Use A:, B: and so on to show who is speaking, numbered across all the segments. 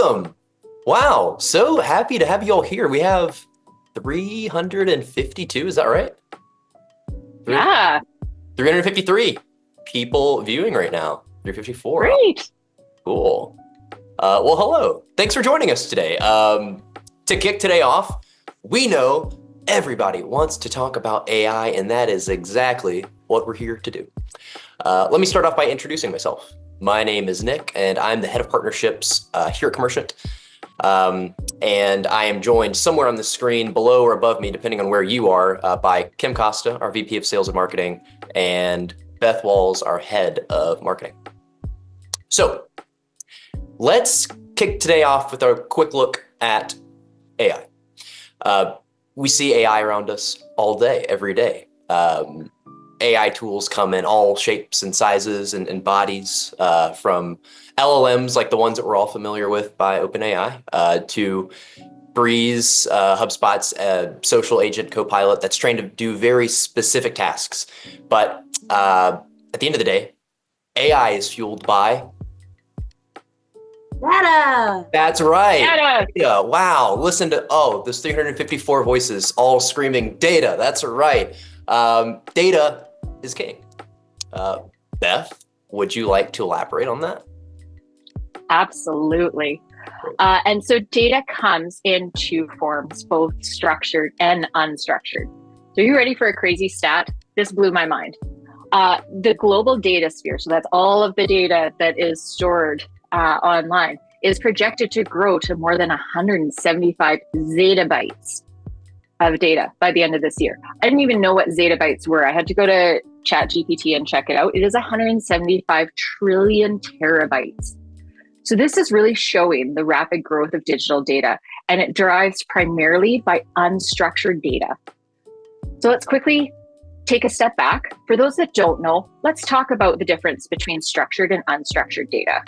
A: Awesome. Wow. So happy to have you all here. We have 352, is that right?
B: Yeah,
A: 353 people viewing right now. 354.
B: great.
A: Cool. Well, hello. Thanks for joining us today. To kick today off, we know everybody wants to talk about AI, and that is exactly what we're here to do. Let me start off by introducing myself. My name is Nick, and I'm the head of partnerships here at Commercient. And I am joined somewhere on the screen below or above me, depending on where you are, by Kim Costa, our VP of Sales and Marketing, and Beth Walls, our head of marketing. So let's kick today off with a quick look at AI. We see AI around us all day, every day. AI tools come in all shapes and sizes and bodies, from LLMs like the ones that we're all familiar with by OpenAI, to Breeze, HubSpot's social agent copilot that's trained to do very specific tasks. But at the end of the day, AI is fueled by
C: data.
A: That's right.
B: Data.
A: Yeah. Wow. Listen to, there's 354 voices all screaming data. That's right. Data is king. Beth, would you like to elaborate on that?
B: Absolutely. And so data comes in two forms, both structured and unstructured. So are you ready for a crazy stat? This blew my mind. The global data sphere, so that's all of the data that is stored online, is projected to grow to more than 175 zettabytes of data by the end of this year. I didn't even know what zettabytes were. I had to go to ChatGPT and check it out. It is 175 trillion terabytes. So this is really showing the rapid growth of digital data, and it derives primarily by unstructured data. So let's quickly take a step back. For those that don't know, let's talk about the difference between structured and unstructured data.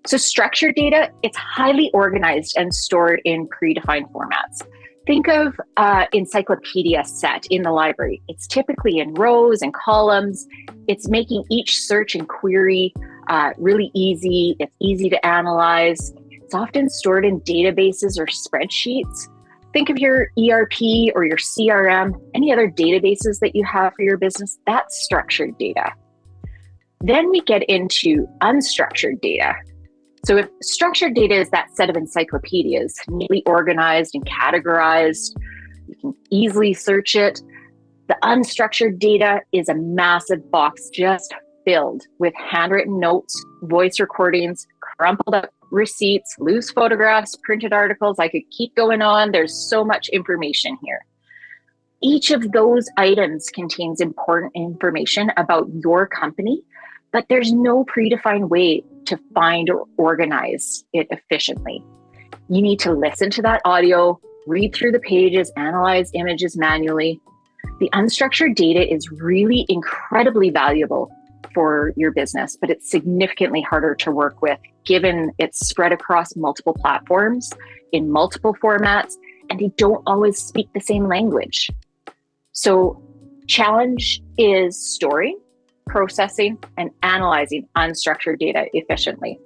B: So structured data, it's highly organized and stored in predefined formats. Think of encyclopedia set in the library. It's typically in rows and columns. It's making each search and query really easy. It's easy to analyze. It's often stored in databases or spreadsheets. Think of your ERP or your CRM, any other databases that you have for your business. That's structured data. Then we get into unstructured data. So if structured data is that set of encyclopedias, neatly organized and categorized, you can easily search it. The unstructured data is a massive box just filled with handwritten notes, voice recordings, crumpled up receipts, loose photographs, printed articles. I could keep going on. There's so much information here. Each of those items contains important information about your company, but there's no predefined way to find or organize it efficiently. You need to listen to that audio, read through the pages, analyze images manually. The unstructured data is really incredibly valuable for your business, but it's significantly harder to work with given it's spread across multiple platforms in multiple formats, and they don't always speak the same language. So challenge is storing, processing, and analyzing unstructured data efficiently.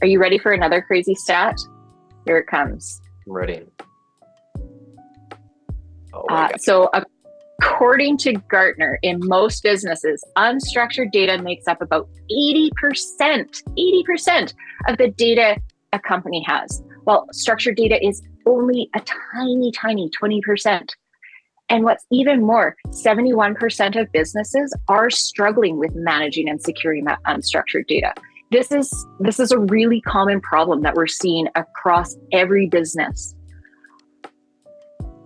B: Are you ready for another crazy stat? Here it comes.
A: I'm ready. Oh my God.
B: So according to Gartner, in most businesses, unstructured data makes up about 80% of the data a company has, while structured data is only a tiny 20%. And what's even more, 71% of businesses are struggling with managing and securing that unstructured data. This is a really common problem that we're seeing across every business.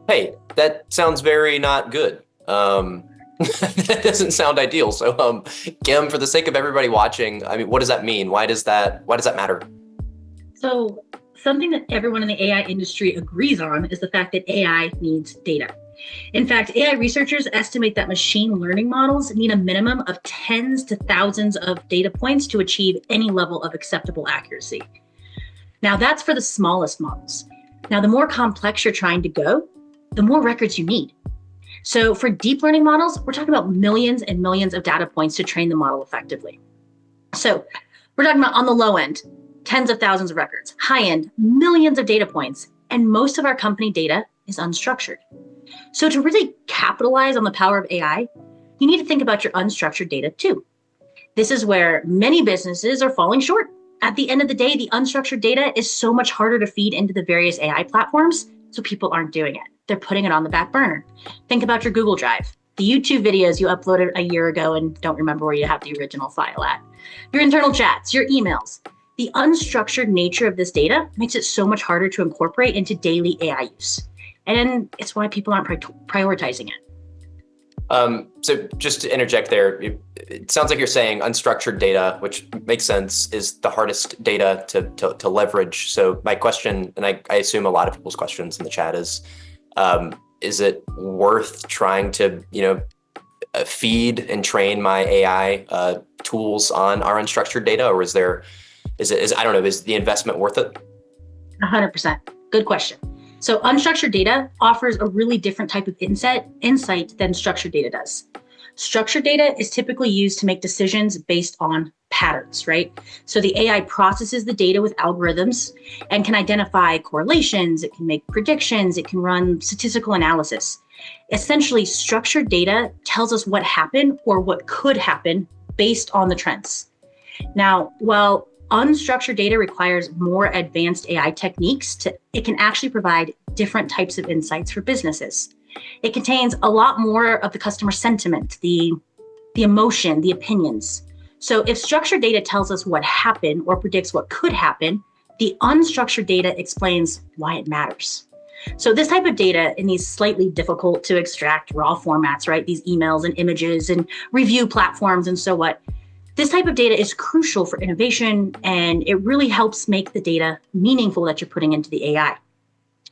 A: Hey, that sounds very not good. That doesn't sound ideal. So, Kim, for the sake of everybody watching, I mean, what does that mean? Why does that matter?
C: So something that everyone in the AI industry agrees on is the fact that AI needs data. In fact, AI researchers estimate that machine learning models need a minimum of tens to thousands of data points to achieve any level of acceptable accuracy. Now, that's for the smallest models. Now, the more complex you're trying to go, the more records you need. So for deep learning models, we're talking about millions and millions of data points to train the model effectively. So we're talking about on the low end, tens of thousands of records, high-end, millions of data points, and most of our company data is unstructured. So to really capitalize on the power of AI, you need to think about your unstructured data too. This is where many businesses are falling short. At the end of the day, the unstructured data is so much harder to feed into the various AI platforms, so people aren't doing it. They're putting it on the back burner. Think about your Google Drive, the YouTube videos you uploaded a year ago and don't remember where you have the original file at, your internal chats, your emails. The unstructured nature of this data makes it so much harder to incorporate into daily AI use. And it's why people aren't prioritizing it.
A: So just to interject there, it sounds like you're saying unstructured data, which makes sense, is the hardest data to leverage. So my question, and I assume a lot of people's questions in the chat is it worth trying to, feed and train my AI tools on our unstructured data, or is the investment worth it?
C: 100%. Good question. So unstructured data offers a really different type of insight than structured data does. Structured data is typically used to make decisions based on patterns, right? So the AI processes the data with algorithms and can identify correlations, it can make predictions, it can run statistical analysis. Essentially, structured data tells us what happened or what could happen based on the trends. Now, while unstructured data requires more advanced AI techniques, it can actually provide different types of insights for businesses. It contains a lot more of the customer sentiment, the emotion, the opinions. So if structured data tells us what happened or predicts what could happen, the unstructured data explains why it matters. So this type of data in these slightly difficult to extract raw formats, right? These emails and images and review platforms and so what. This type of data is crucial for innovation, and it really helps make the data meaningful that you're putting into the AI.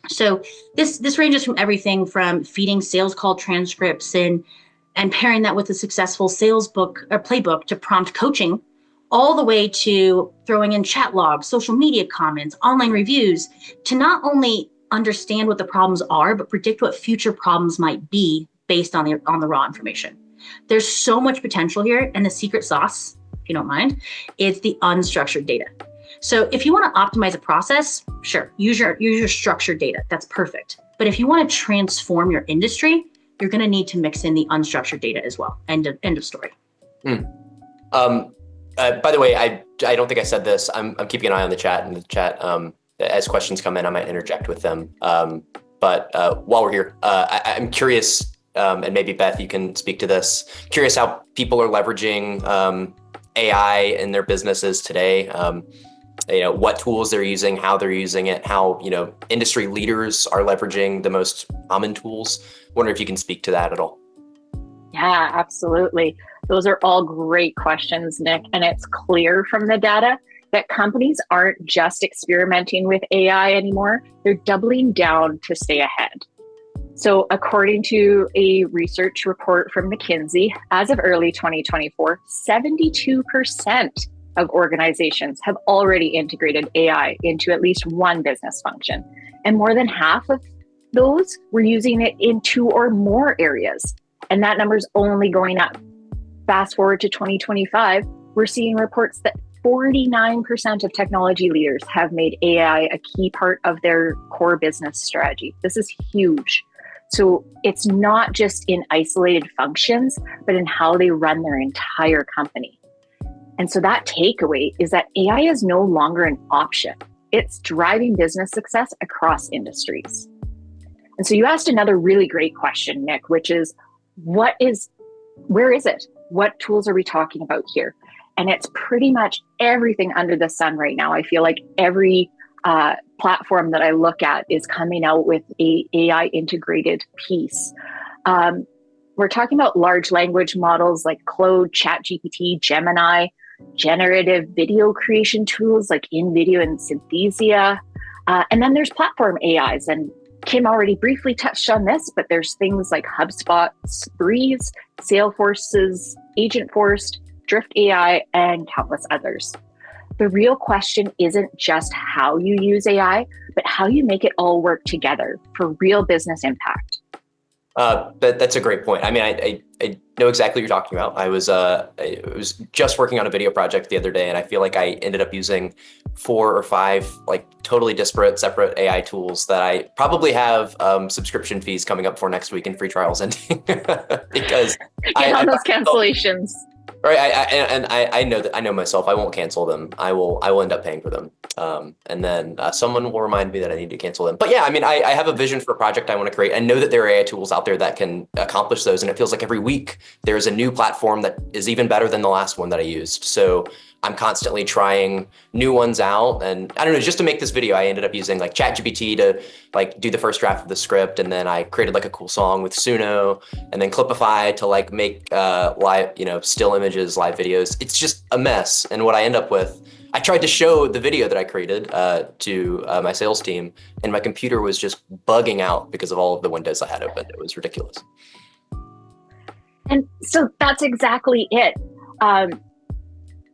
C: So this ranges from everything from feeding sales call transcripts and pairing that with a successful sales book or playbook to prompt coaching, all the way to throwing in chat logs, social media comments, online reviews, to not only understand what the problems are, but predict what future problems might be based on the raw information. There's so much potential here, and the secret sauce, if you don't mind, is the unstructured data. So if you want to optimize a process, sure, use your structured data. That's perfect. But if you want to transform your industry, you're going to need to mix in the unstructured data as well. End of story.
A: By the way, I don't think I said this. I'm keeping an eye on the chat, and as questions come in, I might interject with them. But while we're here, I'm curious. And maybe Beth, you can speak to this. Curious how people are leveraging AI in their businesses today. What tools they're using, how they're using it, how industry leaders are leveraging the most common tools. Wonder if you can speak to that at all.
B: Yeah, absolutely. Those are all great questions, Nick. And it's clear from the data that companies aren't just experimenting with AI anymore. They're doubling down to stay ahead. So according to a research report from McKinsey, as of early 2024, 72% of organizations have already integrated AI into at least one business function. And more than half of those were using it in 2 or more areas. And that number is only going up. Fast forward to 2025, we're seeing reports that 49% of technology leaders have made AI a key part of their core business strategy. This is huge. So it's not just in isolated functions, but in how they run their entire company. And so that takeaway is that AI is no longer an option. It's driving business success across industries. And so you asked another really great question, Nick, which is, where is it? What tools are we talking about here? And it's pretty much everything under the sun right now. I feel like every platform that I look at is coming out with a AI integrated piece. We're talking about large language models like Claude, ChatGPT, Gemini, generative video creation tools like InVideo and Synthesia. And then there's platform AIs. And Kim already briefly touched on this, but there's things like HubSpot's Breeze, Salesforce's Agentforce, Drift AI, and countless others. The real question isn't just how you use AI, but how you make it all work together for real business impact.
A: But that's a great point. I mean, I know exactly what you're talking about. I was just working on a video project the other day, and I feel like I ended up using 4 or 5 like totally disparate, separate AI tools that I probably have subscription fees coming up for next week and free trials ending because
B: Get on
A: I
B: those cancellations.
A: right. I know that I know myself. I won't cancel them. I will end up paying for them. And then someone will remind me that I need to cancel them. But yeah, I mean, I have a vision for a project I want to create. I know that there are AI tools out there that can accomplish those. And it feels like every week there's a new platform that is even better than the last one that I used. So I'm constantly trying new ones out. And I don't know, just to make this video, I ended up using like ChatGPT to like do the first draft of the script. And then I created like a cool song with Suno, and then Clipify to like make live, still images, live videos. It's just a mess. And what I end up with, I tried to show the video that I created to my sales team, and my computer was just bugging out because of all of the windows I had open. It was ridiculous.
B: And so that's exactly it.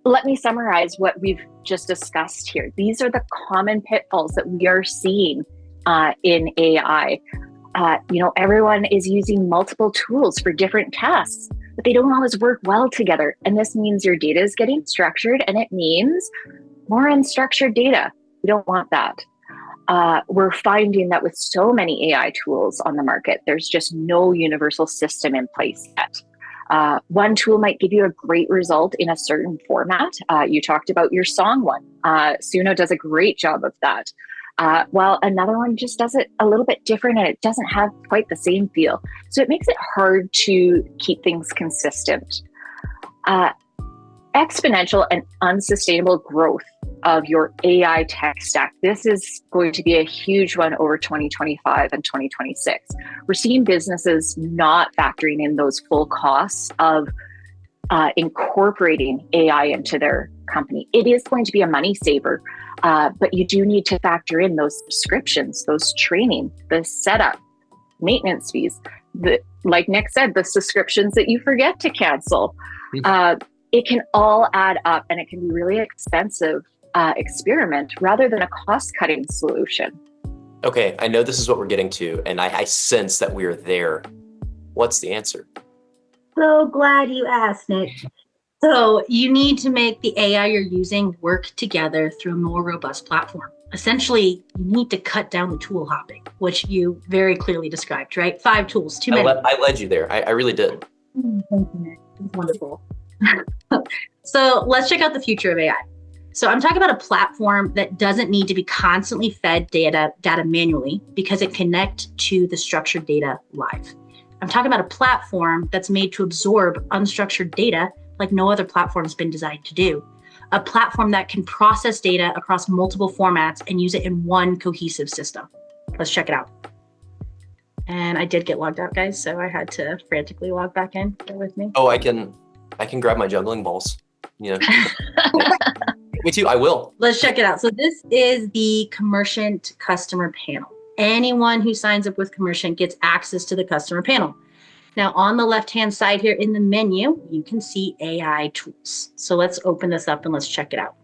B: Let me summarize what we've just discussed here. These are the common pitfalls that we are seeing in AI. Everyone is using multiple tools for different tasks, but they don't always work well together. And this means your data is getting structured, and it means more unstructured data. We don't want that. We're finding that with so many AI tools on the market, there's just no universal system in place yet. One tool might give you a great result in a certain format. You talked about your song one. Suno does a great job of that. While another one just does it a little bit different, and it doesn't have quite the same feel. So it makes it hard to keep things consistent. Exponential and unsustainable growth of your AI tech stack. This is going to be a huge one over 2025 and 2026. We're seeing businesses not factoring in those full costs of incorporating AI into their company. It is going to be a money saver, but you do need to factor in those subscriptions, those training, the setup, maintenance fees, like Nick said, the subscriptions that you forget to cancel. It can all add up, and it can be really expensive experiment rather than a cost-cutting solution.
A: Okay, I know this is what we're getting to, and I sense that we're there. What's the answer?
C: So glad you asked, Nick. So you need to make the AI you're using work together through a more robust platform. Essentially, you need to cut down the tool hopping, which you very clearly described, right? 5 tools, too many.
A: I led you there. I really did.
C: Thank you, Nick. It's wonderful. So let's check out the future of AI. So I'm talking about a platform that doesn't need to be constantly fed data manually because it connects to the structured data live. I'm talking about a platform that's made to absorb unstructured data like no other platform has been designed to do. A platform that can process data across multiple formats and use it in one cohesive system. Let's check it out. And I did get logged out, guys, so I had to frantically log back in. Bear with me.
A: Oh, I can grab my juggling balls. Me too. I will.
C: Let's check it out. So this is the Commercient customer panel. Anyone who signs up with Commercient gets access to the customer panel. Now, on the left-hand side here in the menu, you can see AI tools. So let's open this up and let's check it out.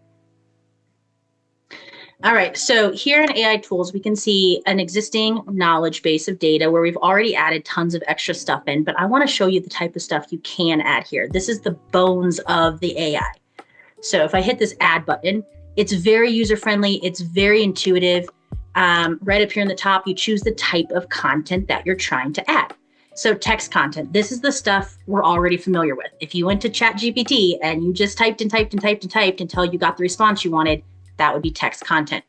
C: All right, so here in AI tools, we can see an existing knowledge base of data where we've already added tons of extra stuff in, but I want to show you the type of stuff you can add here. This is the bones of the AI. So if I hit this add button, it's very user-friendly, it's very intuitive. Right up here in the top, you choose the type of content that you're trying to add. So text content, this is the stuff we're already familiar with. If you went to ChatGPT and you just typed and typed and typed and typed until you got the response you wanted, that would be text content.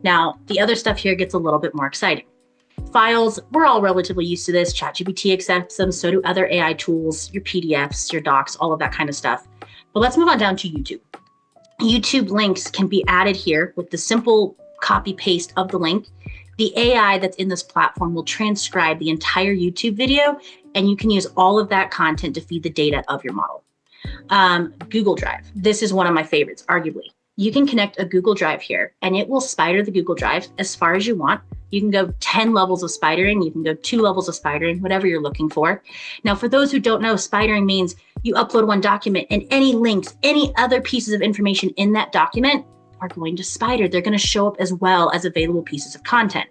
C: Now, the other stuff here gets a little bit more exciting. Files, we're all relatively used to this. ChatGPT accepts them, so do other AI tools, your PDFs, your docs, all of that kind of stuff. But let's move on down to YouTube. YouTube links can be added here with the simple copy paste of the link. The AI that's in this platform will transcribe the entire YouTube video, and you can use all of that content to feed the data of your model. Google Drive. This is one of my favorites, arguably. You can connect a Google Drive here, and it will spider the Google Drive as far as you want. You can go 10 levels of spidering. You can go 2 levels of spidering, whatever you're looking for. Now, for those who don't know, spidering means you upload one document and any links, any other pieces of information in that document are going to spider. They're going to show up as well as available pieces of content.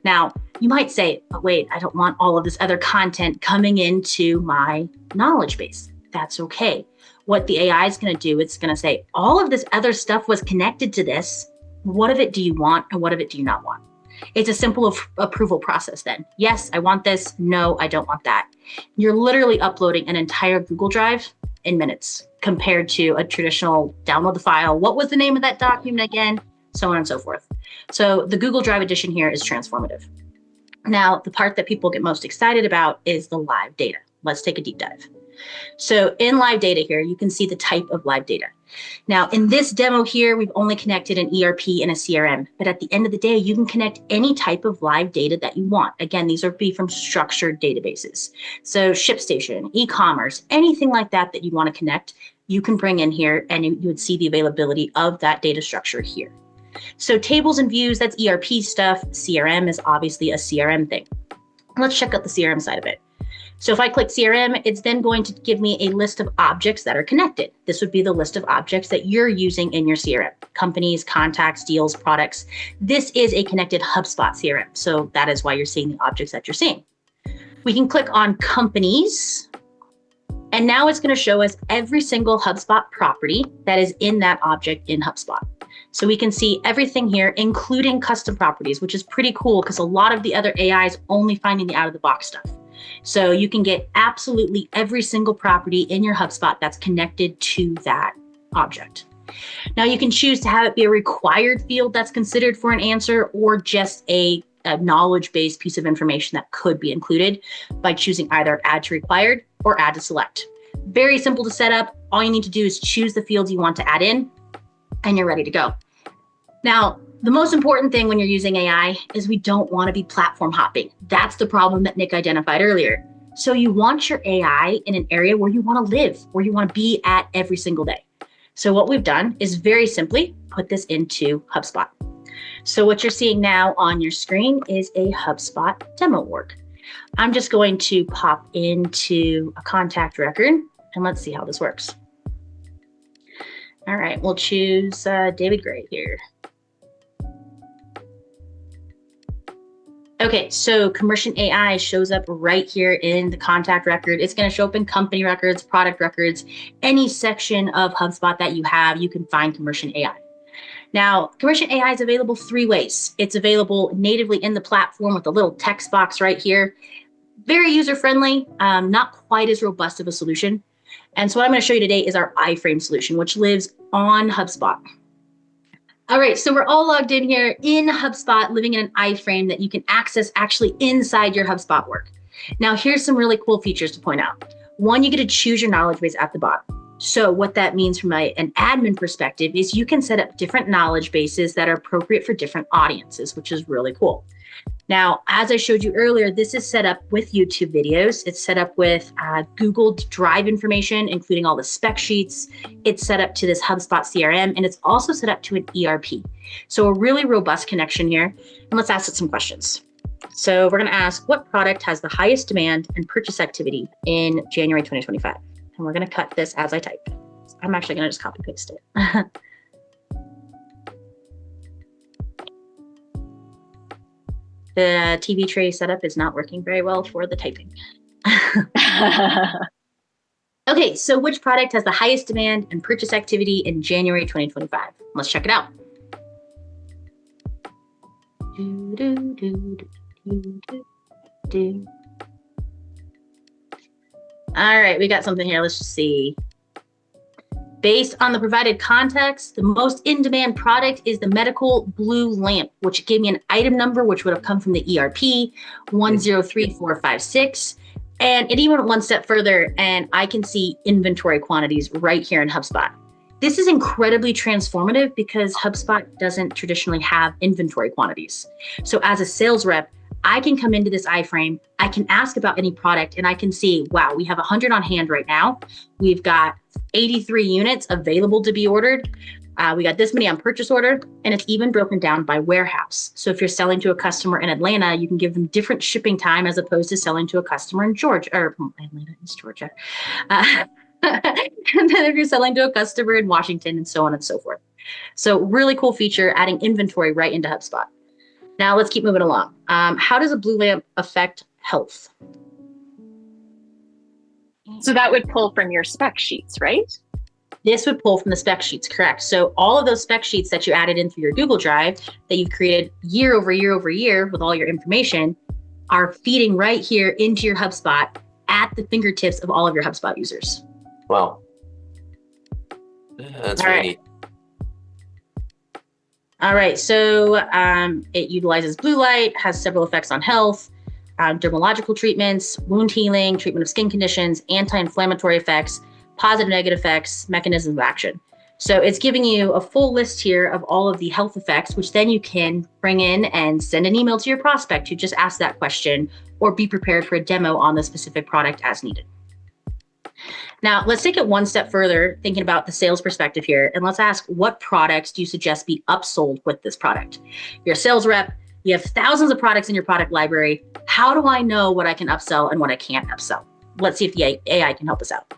C: Now, you might say, oh, wait, I don't want all of this other content coming into my knowledge base. That's okay. What the AI is going to do, it's going to say, all of this other stuff was connected to this. What of it do you want and what of it do you not want? It's a simple approval process then. Yes, I want this. No, I don't want that. You're literally uploading an entire Google Drive in minutes compared to a traditional download the file. What was the name of that document again? So on and so forth. So the Google Drive edition here is transformative. Now, the part that people get most excited about is the live data. Let's take a deep dive. So in live data here, you can see the type of live data. Now, in this demo here, we've only connected an ERP and a CRM, but at the end of the day, you can connect any type of live data that you want. Again, these are from structured databases. So ShipStation, e-commerce, anything like that that you want to connect, you can bring in here and you would see the availability of that data structure here. So tables and views, that's ERP stuff. CRM is obviously a CRM thing. Let's check out the CRM side of it. So if I click CRM, it's then going to give me a list of objects that are connected. This would be the list of objects that you're using in your CRM. Companies, contacts, deals, products. This is a connected HubSpot CRM. So that is why you're seeing the objects that you're seeing. We can click on companies. And now it's going to show us every single HubSpot property that is in that object in HubSpot. So we can see everything here, including custom properties, which is pretty cool because a lot of the other AI is only finding the out-of-the-box stuff. So you can get absolutely every single property in your HubSpot that's connected to that object. Now you can choose to have it be a required field that's considered for an answer or just a knowledge-based piece of information that could be included by choosing either add to required or add to select. Very simple to set up. All you need to do is choose the fields you want to add in and you're ready to go. Now, the most important thing when you're using AI is we don't want to be platform hopping. That's the problem that Nick identified earlier. So you want your AI in an area where you want to live, where you want to be at every single day. So what we've done is very simply put this into HubSpot. So what you're seeing now on your screen is a HubSpot demo org. I'm just going to pop into a contact record and let's see how this works. All right, we'll choose David Gray here. Okay, so Commercient AI shows up right here in the contact record. It's going to show up in company records, product records, any section of HubSpot that you have, you can find Commercient AI. Now, Commercient AI is available 3 ways. It's available natively in the platform with a little text box right here. Very user-friendly, not quite as robust of a solution. And so what I'm going to show you today is our iframe solution, which lives on HubSpot. All right, so we're all logged in here in HubSpot, living in an iframe that you can access actually inside your HubSpot work. Now, here's some really cool features to point out. One, you get to choose your knowledge base at the bottom. So what that means from an admin perspective is you can set up different knowledge bases that are appropriate for different audiences, which is really cool. Now, as I showed you earlier, this is set up with YouTube videos. It's set up with Google Drive information, including all the spec sheets. It's set up to this HubSpot CRM, and it's also set up to an ERP. So a really robust connection here. And let's ask it some questions. So we're going to ask, what product has the highest demand and purchase activity in January 2025? And we're going to cut this as I type. I'm actually going to just copy paste it. The TV tray setup is not working very well for the typing. Okay, so which product has the highest demand and purchase activity in January 2025? Let's check it out. All right, we got something here. Let's just see. Based on the provided context, the most in-demand product is the medical blue lamp, which gave me an item number, which would have come from the ERP, 103456. And it even went one step further, and I can see inventory quantities right here in HubSpot. This is incredibly transformative because HubSpot doesn't traditionally have inventory quantities. So as a sales rep, I can come into this iframe, I can ask about any product, and I can see, wow, we have 100 on hand right now. We've got 83 units available to be ordered. We got this many on purchase order, and it's even broken down by warehouse. So if you're selling to a customer in Atlanta, you can give them different shipping time as opposed to selling to a customer in Georgia, or Atlanta is Georgia. And then if you're selling to a customer in Washington and so on and so forth. So really cool feature, adding inventory right into HubSpot. Now let's keep moving along. How does a blue lamp affect health?
B: So that would pull from your spec sheets, right?
C: This would pull from the spec sheets, correct? So all of those spec sheets that you added in through your Google Drive that you've created year over year over year with all your information are feeding right here into your HubSpot at the fingertips of all of your HubSpot users.
A: Wow. That's really neat.
C: All right, so it utilizes blue light, has several effects on health, dermatological treatments, wound healing, treatment of skin conditions, anti-inflammatory effects, positive negative effects, mechanisms of action. So it's giving you a full list here of all of the health effects, which then you can bring in and send an email to your prospect who just asked that question, or be prepared for a demo on the specific product as needed. Now, let's take it one step further, thinking about the sales perspective here, and let's ask, what products do you suggest be upsold with this product? You're a sales rep, you have thousands of products in your product library. How do I know what I can upsell and what I can't upsell? Let's see if the AI can help us out.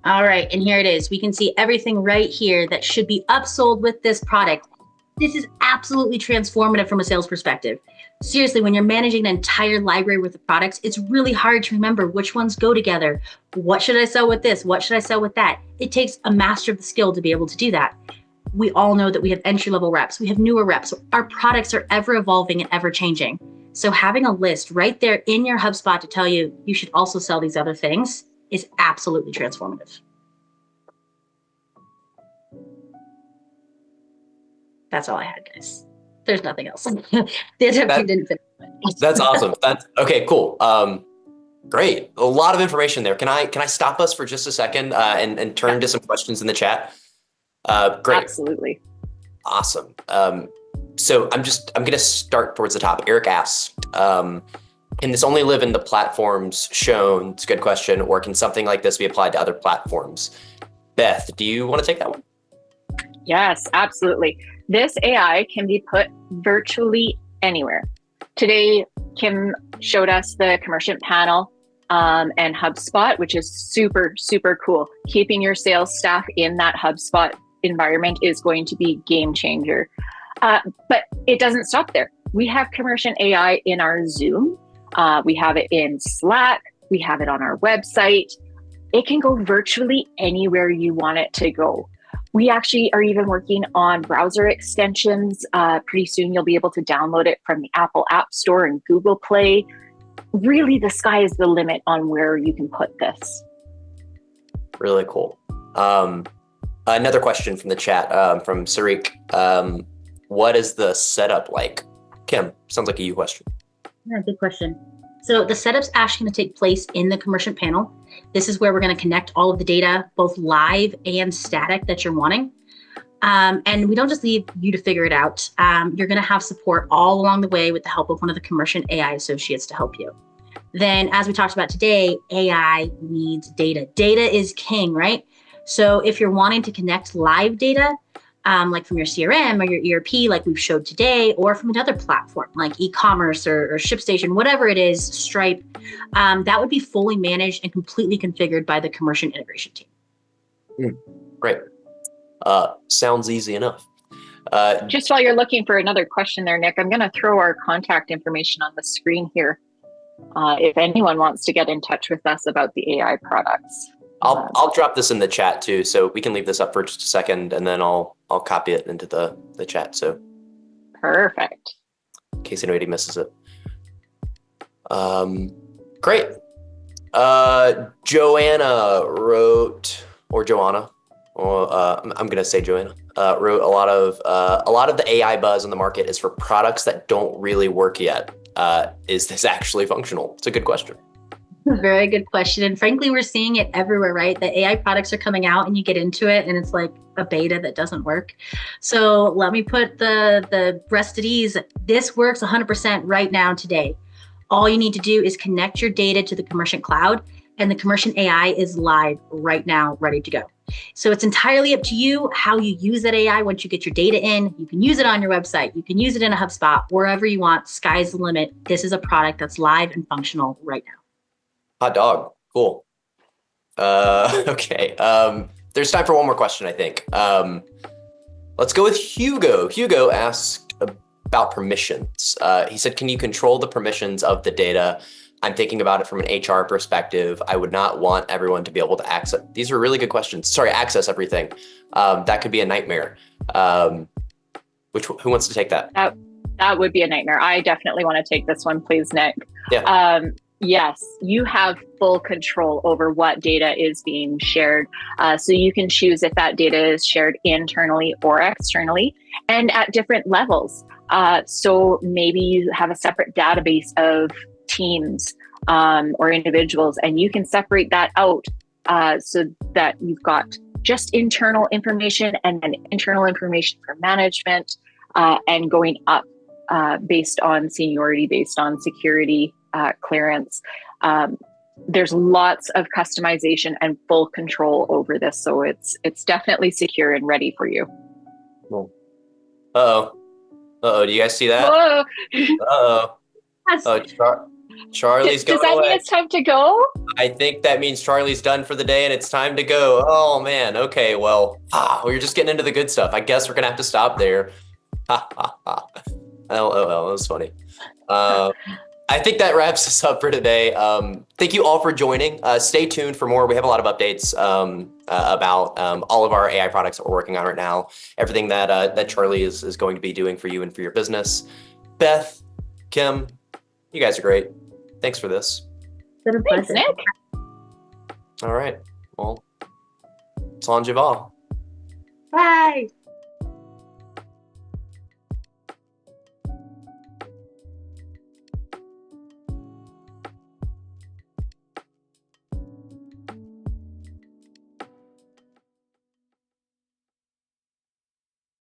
C: All right, and here it is. We can see everything right here that should be upsold with this product. This is absolutely transformative from a sales perspective. Seriously, when you're managing an entire library worth of products, it's really hard to remember which ones go together. What should I sell with this? What should I sell with that? It takes a master of the skill to be able to do that. We all know that we have entry-level reps. We have newer reps. Our products are ever evolving and ever changing. So having a list right there in your HubSpot to tell you, you should also sell these other things is absolutely transformative. That's all I had, guys. There's nothing else. The attempt didn't finish.
A: That's awesome. That's okay. Cool. Great. A lot of information there. Can I stop us for just a second and turn to some questions in the chat? Great.
B: Absolutely.
A: Awesome. So I'm going to start towards the top. Eric asked, can this only live in the platforms shown? It's a good question. Or can something like this be applied to other platforms? Beth, do you want to take that one?
B: Yes, absolutely. This AI can be put virtually anywhere. Today, Kim showed us the Commercient panel and HubSpot, which is super, super cool. Keeping your sales staff in that HubSpot environment is going to be game changer. But it doesn't stop there. We have Commercient AI in our Zoom. We have it in Slack. We have it on our website. It can go virtually anywhere you want it to go. We actually are even working on browser extensions. Pretty soon you'll be able to download it from the Apple App Store and Google Play. Really, the sky is the limit on where you can put this.
A: Really cool. Another question from the chat from Sarik. What is the setup like? Kim, sounds like a you question.
C: Yeah, good question. So the setup's actually going to take place in the Commercient panel. This is where we're going to connect all of the data, both live and static, that you're wanting. And we don't just leave you to figure it out. You're going to have support all along the way with the help of one of the Commercient AI associates to help you. Then, as we talked about today, AI needs data. Data is king, right? So if you're wanting to connect live data, like from your CRM or your ERP, like we've showed today, or from another platform like e-commerce or ShipStation, whatever it is, Stripe, that would be fully managed and completely configured by the Commercient integration team.
A: Great. Sounds easy enough.
B: Just while you're looking for another question there, Nick, I'm going to throw our contact information on the screen here. If anyone wants to get in touch with us about the AI products.
A: I'll drop this in the chat too, so we can leave this up for just a second, and then I'll copy it into the chat. So
B: perfect.
A: In case anybody misses it. Great. Joanna wrote, or Joanna, or I'm gonna say Joanna, wrote a lot of the AI buzz on the market is for products that don't really work yet. Is this actually functional? It's a good question.
C: Very good question. And frankly, we're seeing it everywhere, right? The AI products are coming out and you get into it and it's like a beta that doesn't work. So let me put the rest at ease. This works 100% right now today. All you need to do is connect your data to the Commercient cloud, and the Commercient AI is live right now, ready to go. So it's entirely up to you how you use that AI once you get your data in. You can use it on your website. You can use it in a HubSpot, wherever you want. Sky's the limit. This is a product that's live and functional right now.
A: Hot dog. Cool. Okay. There's time for one more question, I think. Let's go with Hugo. Hugo asked about permissions. He said, can you control the permissions of the data? I'm thinking about it from an HR perspective. I would not want everyone to be able to access. These are really good questions. Sorry, access everything. That could be a nightmare. Who wants to take that?
B: That would be a nightmare. I definitely want to take this one, please, Nick.
A: Yeah.
B: Yes, you have full control over what data is being shared. So you can choose if that data is shared internally or externally and at different levels. So maybe you have a separate database of teams or individuals, and you can separate that out so that you've got just internal information and then internal information for management and going up based on seniority, based on security clearance. There's lots of customization and full control over this. So it's definitely secure and ready for you.
A: Cool. Uh-oh. Uh-oh, do you guys see that?
B: Whoa.
A: Uh-oh. Oh, Charlie's going
B: Does that
A: away.
B: mean it's time to go?
A: I think that means Charlie's done for the day and it's time to go. Oh man, okay, well, we're just getting into the good stuff. I guess we're gonna have to stop there. Ha ha ha. LOL, that was funny. I think that wraps us up for today. Thank you all for joining. Stay tuned for more. We have a lot of updates about all of our AI products that we're working on right now. Everything that Charlie is going to be doing for you and for your business. Beth, Kim, you guys are great. Thanks for this.
B: Thanks, Nick.
A: All right. Well, Sanjival.
C: Bye.